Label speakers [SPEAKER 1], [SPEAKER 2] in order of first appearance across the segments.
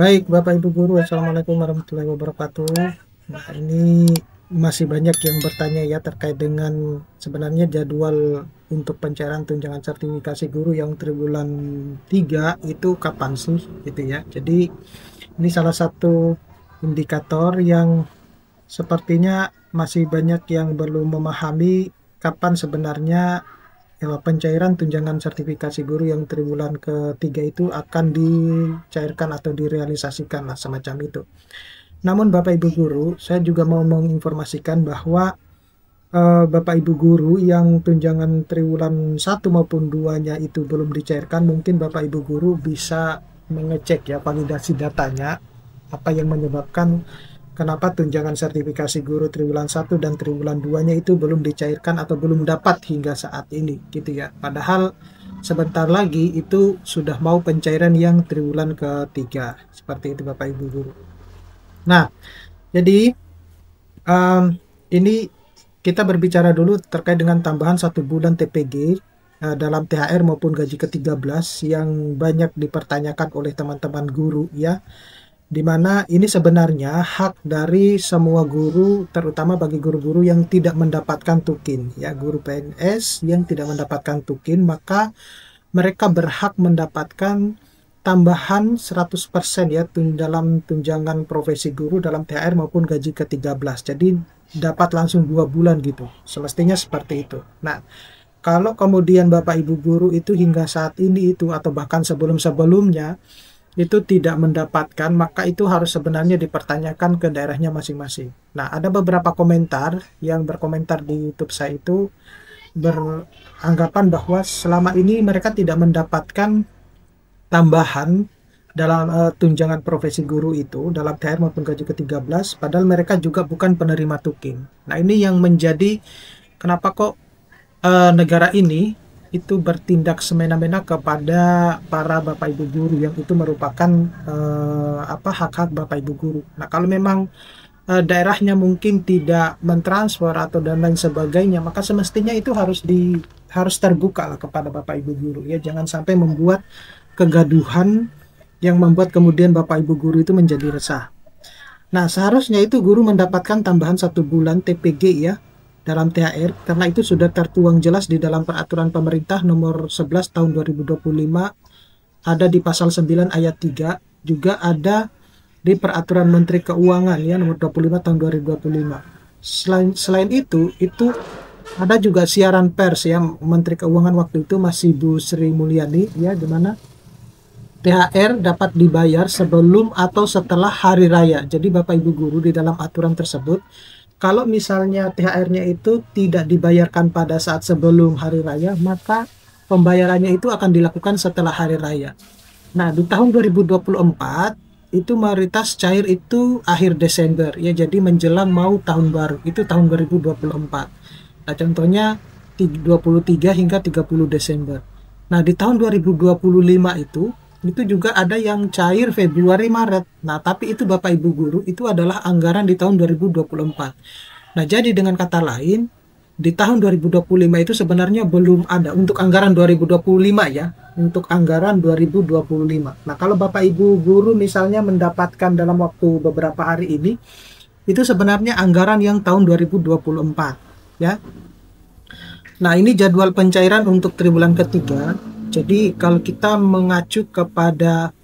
[SPEAKER 1] Baik, Bapak Ibu Guru, Assalamualaikum warahmatullahi wabarakatuh. Nah, ini masih banyak yang bertanya ya terkait dengan sebenarnya jadwal untuk pencairan tunjangan sertifikasi guru yang triwulan 3 itu kapan sih gitu ya. Jadi ini salah satu indikator yang sepertinya masih banyak yang belum memahami kapan sebenarnya pencairan tunjangan sertifikasi guru yang triwulan ketiga itu akan dicairkan atau direalisasikan lah semacam itu. Namun Bapak Ibu Guru, saya juga mau menginformasikan bahwa Bapak Ibu Guru yang tunjangan triwulan satu maupun 2-nya itu belum dicairkan, mungkin Bapak Ibu Guru bisa mengecek ya validasi datanya, apa yang menyebabkan kenapa tunjangan sertifikasi guru triwulan satu dan triwulan 2-nya itu belum dicairkan atau belum dapat hingga saat ini gitu ya. Padahal sebentar lagi itu sudah mau pencairan yang triwulan ketiga. Seperti itu Bapak Ibu Guru. Nah, jadi um, ini kita berbicara dulu terkait dengan tambahan 1 bulan TPG dalam THR maupun gaji ke-13 yang banyak dipertanyakan oleh teman-teman guru ya, di mana ini sebenarnya hak dari semua guru, terutama bagi guru-guru yang tidak mendapatkan tukin ya, guru PNS yang tidak mendapatkan tukin, maka mereka berhak mendapatkan tambahan 100% ya dalam tunjangan profesi guru dalam THR maupun gaji ke-13. Jadi dapat langsung 2 bulan gitu. Semestinya seperti itu. Nah, kalau kemudian Bapak Ibu guru itu hingga saat ini itu atau bahkan sebelum-sebelumnya itu tidak mendapatkan, maka itu harus sebenarnya dipertanyakan ke daerahnya masing-masing. Nah, ada beberapa komentar yang berkomentar di YouTube saya itu beranggapan bahwa selama ini mereka tidak mendapatkan tambahan dalam tunjangan profesi guru itu dalam THR maupun gaji ke-13, padahal mereka juga bukan penerima tukin. Nah, ini yang menjadi kenapa kok negara ini itu bertindak semena-mena kepada para Bapak Ibu guru yang itu merupakan hak-hak Bapak Ibu guru. Nah, kalau memang daerahnya mungkin tidak mentransfer atau dan lain sebagainya, maka semestinya itu harus terbuka lah kepada Bapak Ibu guru ya, jangan sampai membuat kegaduhan yang membuat kemudian Bapak Ibu guru itu menjadi resah. Nah, seharusnya itu guru mendapatkan tambahan 1 bulan TPG ya dalam THR, karena itu sudah tertuang jelas di dalam peraturan pemerintah nomor 11 tahun 2025, ada di pasal 9 ayat 3, juga ada di peraturan Menteri Keuangan ya nomor 25 tahun 2025. Selain itu ada juga siaran pers ya, Menteri Keuangan waktu itu masih Bu Sri Mulyani ya, di mana THR dapat dibayar sebelum atau setelah hari raya. Jadi Bapak Ibu guru di dalam aturan tersebut, kalau misalnya THR-nya itu tidak dibayarkan pada saat sebelum hari raya, maka pembayarannya itu akan dilakukan setelah hari raya. Nah, di tahun 2024 itu mayoritas cair itu akhir Desember ya, jadi menjelang mau tahun baru itu tahun 2024. Nah, contohnya 23 hingga 30 Desember. Nah, di tahun 2025 itu juga ada yang cair Februari Maret. Nah, tapi itu Bapak Ibu guru itu adalah anggaran di tahun 2024. Nah, jadi dengan kata lain, di tahun 2025 itu sebenarnya belum ada untuk anggaran 2025 ya, untuk anggaran 2025. Nah, kalau Bapak Ibu guru misalnya mendapatkan dalam waktu beberapa hari ini, itu sebenarnya anggaran yang tahun 2024 ya. Nah, ini jadwal pencairan untuk triwulan ketiga. Jadi kalau kita mengacu kepada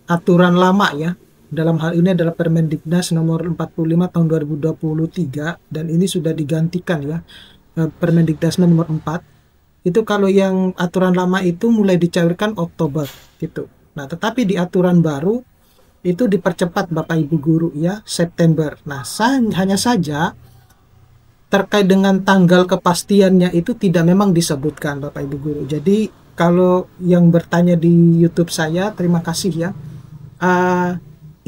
[SPEAKER 1] aturan lama ya, dalam hal ini adalah Permendiknas nomor 45 tahun 2023, dan ini sudah digantikan ya Permendiknas nomor 4. Itu kalau yang aturan lama itu mulai dicairkan Oktober gitu. Nah, tetapi di aturan baru itu dipercepat Bapak Ibu guru ya, September. Nah, hanya saja terkait dengan tanggal kepastiannya itu tidak memang disebutkan Bapak Ibu guru. Jadi kalau yang bertanya di YouTube saya, terima kasih ya.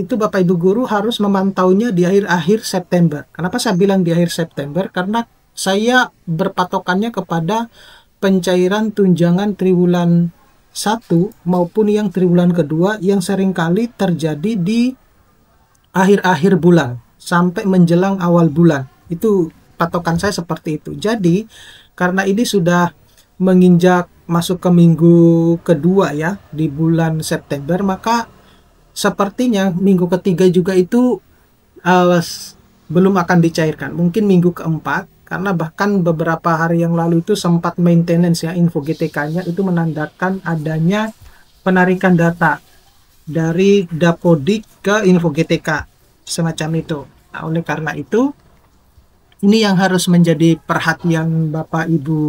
[SPEAKER 1] Itu Bapak Ibu guru harus memantaunya di akhir-akhir September. Kenapa saya bilang di akhir September? Karena saya berpatokannya kepada pencairan tunjangan triwulan 1 maupun yang triwulan kedua yang seringkali terjadi di akhir-akhir bulan sampai menjelang awal bulan. Itu patokan saya seperti itu. Jadi karena ini sudah menginjak masuk ke minggu kedua ya di bulan September, maka sepertinya minggu ketiga juga itu belum akan dicairkan. Mungkin minggu keempat, karena bahkan beberapa hari yang lalu itu sempat maintenance ya, info GTK-nya itu menandakan adanya penarikan data dari Dapodik ke info GTK semacam itu. Nah, oleh karena itu ini yang harus menjadi perhatian Bapak Ibu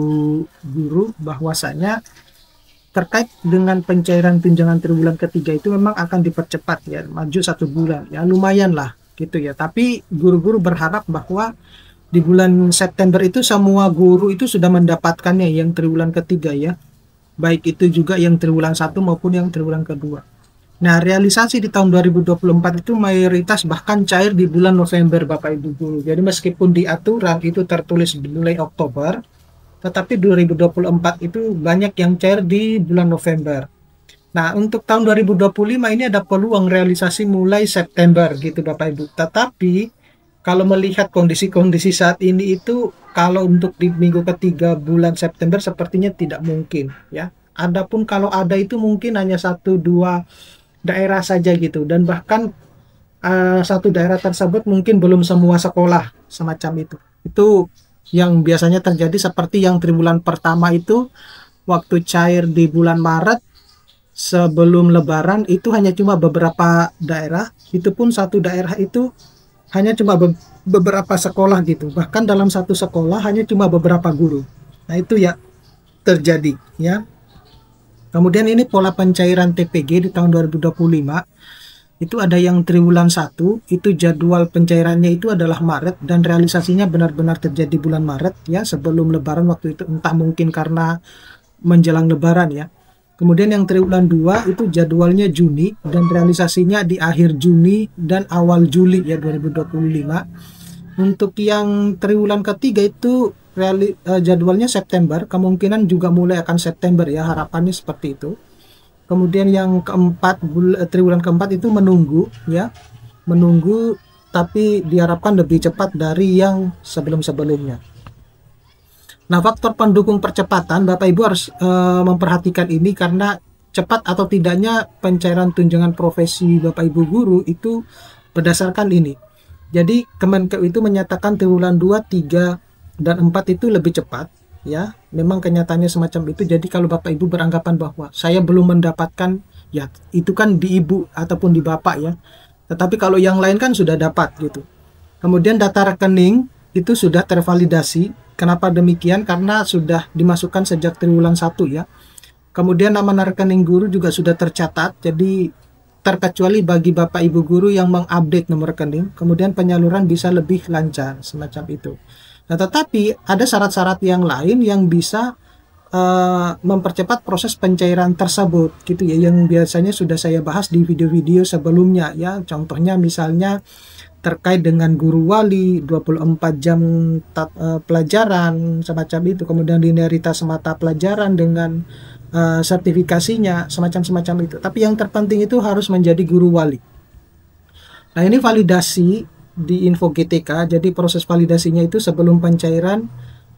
[SPEAKER 1] guru, bahwasanya terkait dengan pencairan tunjangan triwulan ketiga itu memang akan dipercepat ya, maju 1 bulan ya, lumayan lah gitu ya. Tapi guru-guru berharap bahwa di bulan September itu semua guru itu sudah mendapatkannya yang triwulan ketiga ya, baik itu juga yang triwulan 1 maupun yang triwulan kedua. Nah, realisasi di tahun 2024 itu mayoritas bahkan cair di bulan November Bapak Ibu guru. Jadi meskipun di aturan itu tertulis mulai Oktober, tetapi 2024 itu banyak yang cair di bulan November. Nah, untuk tahun 2025 ini ada peluang realisasi mulai September gitu Bapak Ibu. Tetapi kalau melihat kondisi-kondisi saat ini itu, kalau untuk di minggu ketiga bulan September sepertinya tidak mungkin ya. Adapun kalau ada itu mungkin hanya 1-2 daerah saja gitu, dan bahkan satu daerah tersebut mungkin belum semua sekolah semacam itu yang biasanya terjadi. Seperti yang triwulan pertama itu waktu cair di bulan Maret sebelum Lebaran itu hanya cuma beberapa daerah, itu pun satu daerah itu hanya cuma beberapa sekolah gitu, bahkan dalam satu sekolah hanya cuma beberapa guru. Nah itu ya terjadi ya. Kemudian ini pola pencairan TPG di tahun 2025 itu ada yang triwulan 1 itu jadwal pencairannya itu adalah Maret, dan realisasinya benar-benar terjadi bulan Maret ya, sebelum Lebaran waktu itu, entah mungkin karena menjelang Lebaran ya. Kemudian yang triwulan 2 itu jadwalnya Juni, dan realisasinya di akhir Juni dan awal Juli ya 2025. Untuk yang triwulan ketiga itu jadwalnya September, kemungkinan juga mulai akan September ya, harapannya seperti itu. Kemudian yang keempat, triwulan keempat itu menunggu ya, menunggu, tapi diharapkan lebih cepat dari yang sebelum-sebelumnya. Nah, faktor pendukung percepatan Bapak Ibu harus memperhatikan ini, karena cepat atau tidaknya pencairan tunjangan profesi Bapak Ibu guru itu berdasarkan ini. Jadi Kemenkeu itu menyatakan triwulan 2, 3, dan 4 itu lebih cepat ya, memang kenyataannya semacam itu. Jadi kalau Bapak Ibu beranggapan bahwa saya belum mendapatkan, ya itu kan di Ibu ataupun di Bapak ya, tetapi kalau yang lain kan sudah dapat gitu. Kemudian data rekening itu sudah tervalidasi. Kenapa demikian? Karena sudah dimasukkan sejak triwulan 1 ya. Kemudian nama rekening guru juga sudah tercatat, jadi terkecuali bagi Bapak Ibu guru yang mengupdate nomor rekening, kemudian penyaluran bisa lebih lancar semacam itu. Nah, tetapi ada syarat-syarat yang lain yang bisa mempercepat proses pencairan tersebut gitu ya, yang biasanya sudah saya bahas di video-video sebelumnya ya. Contohnya misalnya terkait dengan guru wali 24 jam pelajaran semacam itu, kemudian linearitas mata pelajaran dengan sertifikasinya semacam itu. Tapi yang terpenting itu harus menjadi guru wali. Nah, ini validasi di info GTK. Jadi proses validasinya itu sebelum pencairan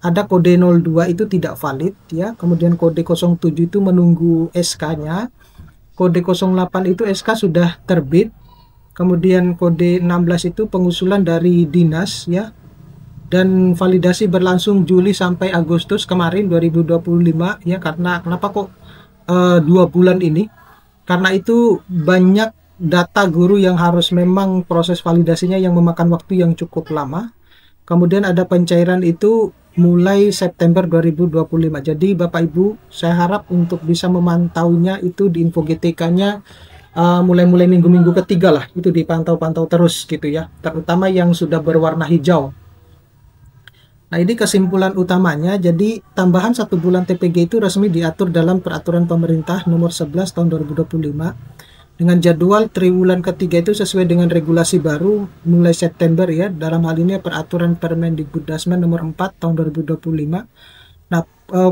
[SPEAKER 1] ada kode 02 itu tidak valid ya, kemudian kode 07 itu menunggu SK-nya, kode 08 itu SK sudah terbit, kemudian kode 16 itu pengusulan dari dinas ya, dan validasi berlangsung Juli sampai Agustus kemarin 2025 ya. Karena kenapa kok 2 bulan ini? Karena itu banyak data guru yang harus memang proses validasinya yang memakan waktu yang cukup lama. Kemudian ada pencairan itu mulai September 2025. Jadi Bapak Ibu, saya harap untuk bisa memantaunya itu di info GTK-nya mulai minggu-minggu ketiga lah, itu dipantau-pantau terus gitu ya, terutama yang sudah berwarna hijau. Nah, ini kesimpulan utamanya. Jadi tambahan 1 bulan TPG itu resmi diatur dalam Peraturan Pemerintah Nomor 11 Tahun 2025 dengan jadwal triwulan ketiga itu sesuai dengan regulasi baru mulai September ya. Dalam hal ini Peraturan Permendikbuddasmen Nomor 4 Tahun 2025. Nah,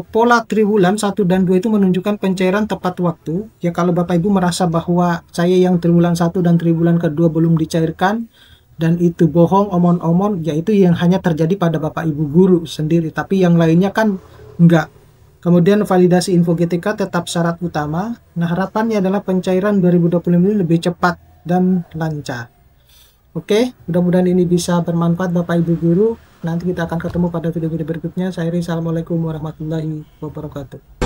[SPEAKER 1] pola triwulan 1 dan 2 itu menunjukkan pencairan tepat waktu. Ya, kalau Bapak Ibu merasa bahwa saya yang triwulan 1 dan triwulan kedua belum dicairkan dan itu bohong, omon-omon, yaitu yang hanya terjadi pada Bapak Ibu guru sendiri, tapi yang lainnya kan enggak. Kemudian validasi info GTK tetap syarat utama. Nah, harapannya adalah pencairan 2025 ini lebih cepat dan lancar. Oke, mudah-mudahan ini bisa bermanfaat Bapak Ibu Guru. Nanti kita akan ketemu pada video-video berikutnya. Saya Ri, Assalamualaikum warahmatullahi wabarakatuh.